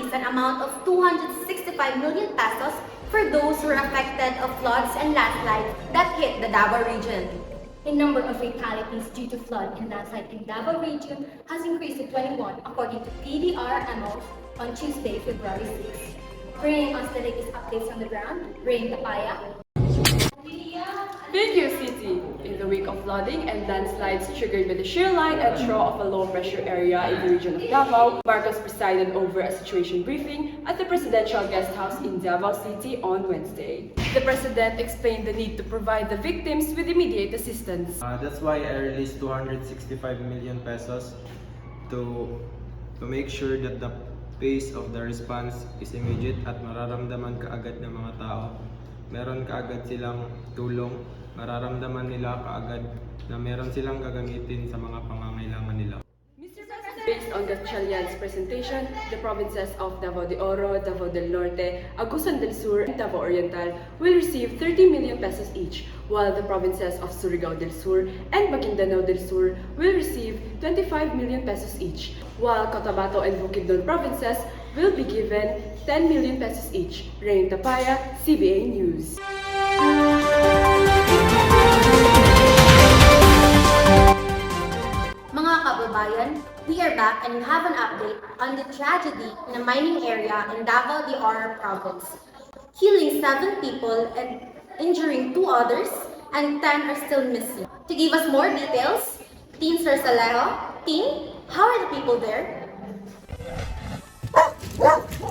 released an amount of 265 million pesos for those who were affected of floods and landslides that hit the Davao region. The number of fatalities due to flood and landslide in Davao region has increased to 21 according to PDRMO on Tuesday, February 6. Bringing us the latest updates on the ground, Rain Tapaya. Baguio City, in the wake of flooding and landslides triggered by the shear line and throw of a low-pressure area in the region of Davao, Marcos presided over a situation briefing at the Presidential Guest House in Davao City on Wednesday. The President explained the need to provide the victims with immediate assistance. That's why I released 265 million pesos to make sure that the pace of the response is immediate at mararamdaman kaagad ng mga tao. Meron kaagad silang tulong, mararamdaman nila kaagad na meron silang gagamitin sa mga pangangailangan nila. Based on Gatchalian's presentation, the provinces of Davao de Oro, Davao del Norte, Agusan del Sur, and Davao Oriental will receive 30 million pesos each, while the provinces of Surigao del Sur and Maguindanao del Sur will receive 25 million pesos each, while Cotabato and Bukidnon provinces will be given 10 million pesos each. Rain Tapaya, CBA News. Mga kababayan, we are back and we have an update on the tragedy in a mining area in Davao de Oro province, killing 7 people and injuring 2 others, and 10 are still missing. To give us more details, Team Sir Salero, team, how are the people there?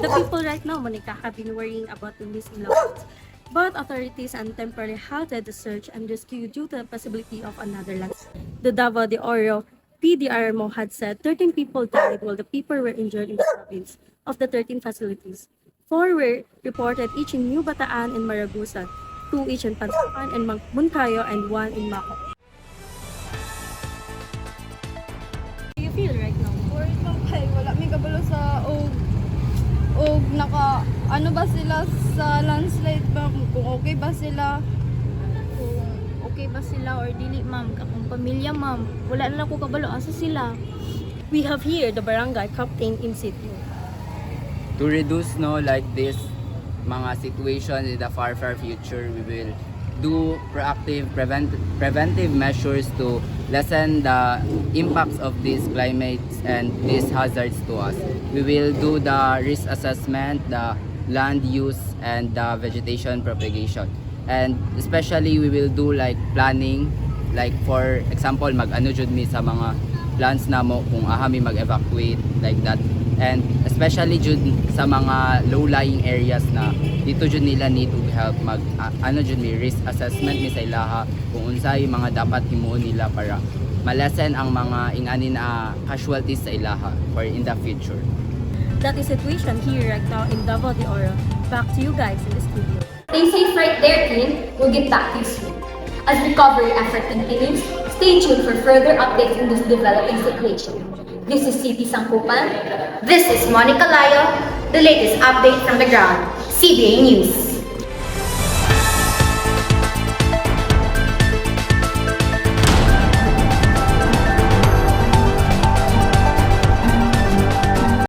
The people right now, Monica, have been worrying about the missing loved ones. But authorities and temporarily halted the search and rescue due to the possibility of another landslide. The Davao de Oro PDRMO had said 13 people died while the people were injured in the province. Of the 13 facilities, 4 were reported each in New Bataan and Maragusan, 2 each in Pansapan and Moncayo, and 1 in Maco. How do you feel right now? Worried lang kay wala may kabalo sa og naka ano ba sila sa landslide ba, kung okay ba sila or dili ma'am, akong pamilya ma'am, wala na ko kabalo asa sila. We have here the barangay captain in situ. To reduce like this mga situation in the far future, we will do proactive preventive measures to lessen the impacts of these climates and these hazards to us. We will do the risk assessment, the land use, and the vegetation propagation. And especially we will do planning, for example mag-ano jud mi sa mga plans namo kung mi mag-evacuate like that. And especially jud sa mga low-lying areas na dito jud nila need to help jud mi risk assessment mi sa ilaha kung unsay mga dapat himuon nila para malesen ang mga ingani na casualties sa ilaha for in the future. That is situation here right now in Davao de Oro. Back to you guys in the studio. Stay safe right there, team. We'll get back to you soon. As recovery effort continues, stay tuned for further updates in this developing situation. This is CT Sangkupan. This is Monica Layo, the latest update from the ground, CBA News.